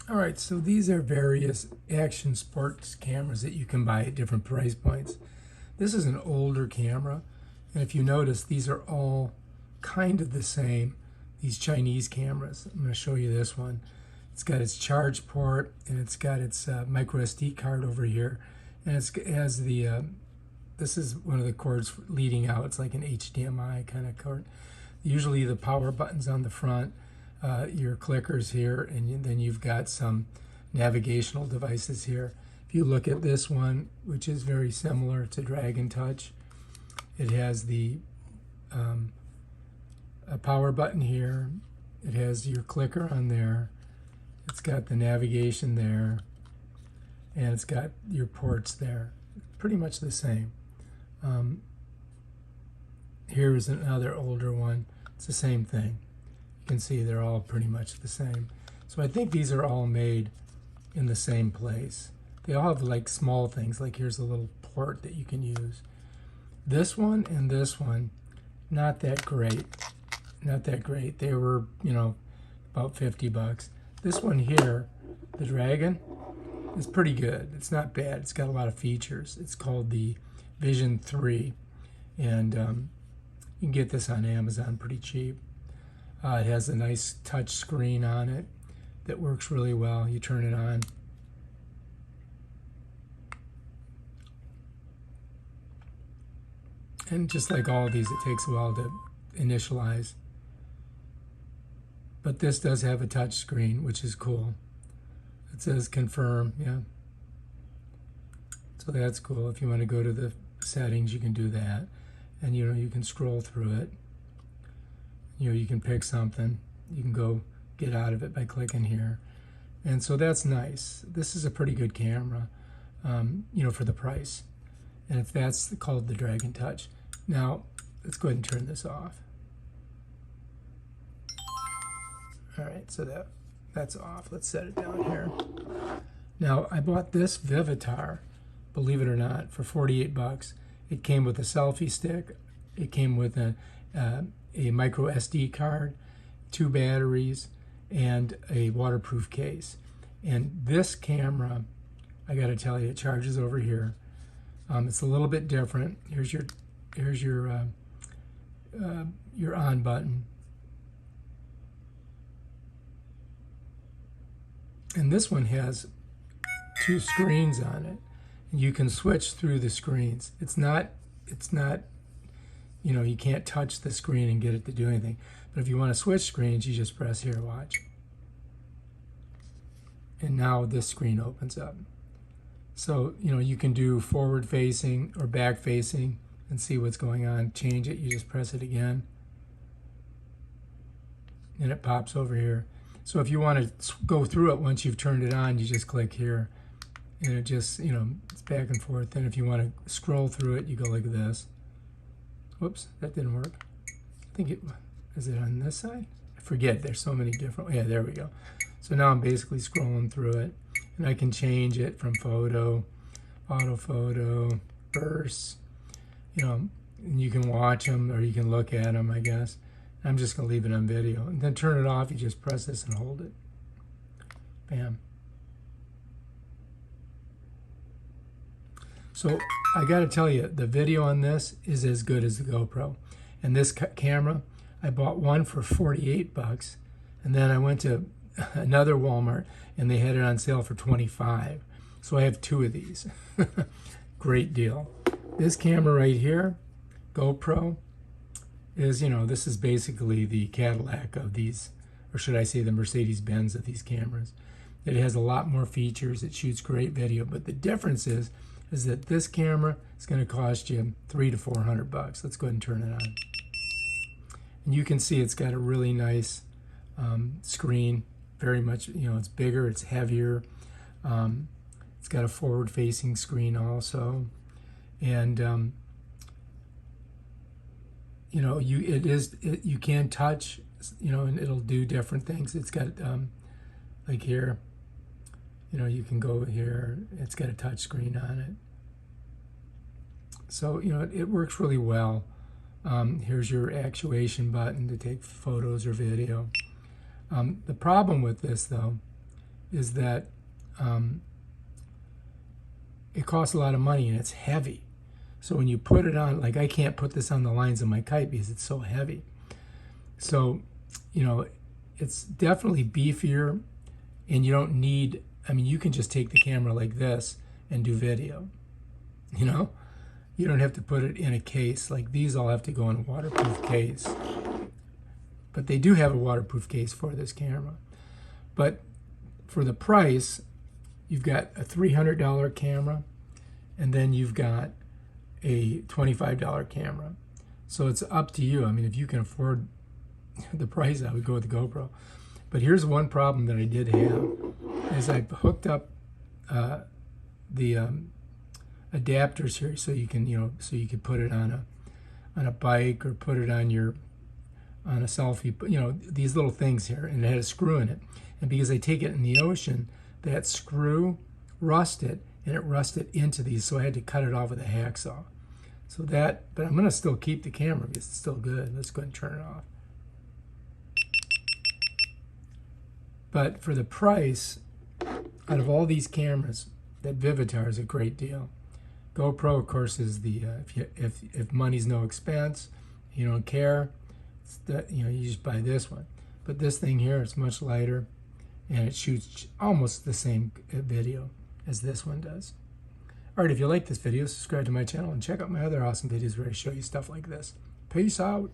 All right, so these are various action sports cameras that you can buy at different price points. This is an older camera, and if you notice, these are all kind of the same, these Chinese cameras. I'm going to show you this one. It's got its charge port, and it's got its micro SD card over here, and it has the, this is one of the cords leading out. It's like an HDMI kind of cord. Usually the power button's on the front, your clickers here, and then you've got some navigational devices here. If you look at this one, which is very similar to Dragon Touch, it has the a power button here. It has your clicker on there. It's got the navigation there, and it's got your ports there. Pretty much the same. Here's another older one. It's the same thing. You can see they're all pretty much the same. So I think these are all made in the same place. They all have like small things, like here's a little port that you can use. This one and this one, not that great. Not that great. They were, you know, about 50 bucks. This one here, the Dragon, is pretty good. It's not bad. It's got a lot of features. It's called the Vision 3, and you can get this on Amazon pretty cheap. It has a nice touch screen on it that works really well. You turn it on. And just like all of these, it takes a while to initialize. But this does have a touch screen, which is cool. It says confirm, yeah. So that's cool. If you want to go to the settings, you can do that. And you know, you can scroll through it. You know, you can pick something. You can go get out of it by clicking here. And so that's nice. This is a pretty good camera, you know, for the price. And if that's called the Dragon Touch. Now, let's go ahead and turn this off. All right, so that's off. Let's set it down here. Now, I bought this Vivitar, believe it or not, for 48 bucks. It came with a selfie stick. It came with a micro SD card, 2 batteries, and a waterproof case. And this camera, I got to tell you, it charges over here. It's a little bit different. Here's your on button. And this one has 2 screens on it. And you can switch through the screens. It's not, you know, you can't touch the screen and get it to do anything. But if you want to switch screens, you just press here, watch. And now this screen opens up. So, you know, you can do forward facing or back facing and see what's going on. Change it, you just press it again. And it pops over here. So if you want to go through it once you've turned it on, you just click here. And it just, you know, it's back and forth. Then if you want to scroll through it, you go like this. Whoops, that didn't work. I think is it on this side? I forget, there's so many different, yeah, there we go. So now I'm basically scrolling through it. And I can change it from photo, auto photo, bursts, you know, and you can watch them or you can look at them, I guess. I'm just going to leave it on video. And then turn it off, you just press this and hold it. Bam. So I got to tell you, the video on this is as good as the GoPro. And this camera, I bought one for 48 bucks. And then I went to another Walmart and they had it on sale for 25. So I have 2 of these. Great deal. This camera right here, GoPro, is, you know, this is basically the Cadillac of these, or should I say the Mercedes-Benz of these cameras. It has a lot more features. It shoots great video, but the difference is that this camera is going to cost you $300 to $400. Let's go ahead and turn it on. And you can see it's got a really nice screen. Very much, you know, it's bigger, it's heavier. It's got a forward-facing screen also, and you know, you can touch, you know, and it'll do different things. It's got like here, you know, you can go here. It's got a touch screen on it, so you know it works really well. Here's your actuation button to take photos or video. The problem with this, though, is that it costs a lot of money and it's heavy. So when you put it on, like I can't put this on the lines of my kite because it's so heavy. So, you know, it's definitely beefier, and you don't need, I mean, you can just take the camera like this and do video, you know? You don't have to put it in a case. Like these all have to go in a waterproof case. But they do have a waterproof case for this camera. But for the price, you've got a $300 camera, and then you've got a $25 camera. So it's up to you. I mean, if you can afford the price, I would go with the GoPro. But here's one problem that I did have, is I hooked up the adapters here, so you can, you know, so you could put it on a bike or put it on a selfie, you know, these little things here, and it had a screw in it. And because I take it in the ocean, that screw rusted, and it rusted into these, so I had to cut it off with a hacksaw. So that, but I'm going to still keep the camera because it's still good. Let's go ahead and turn it off. But for the price, out of all these cameras, that Vivitar is a great deal. GoPro, of course, is the if money's no expense, you don't care, you know, you just buy this one. But this thing here, it's much lighter, and it shoots almost the same video as this one does. All right, if you like this video, subscribe to my channel and check out my other awesome videos where I show you stuff like this. Peace out.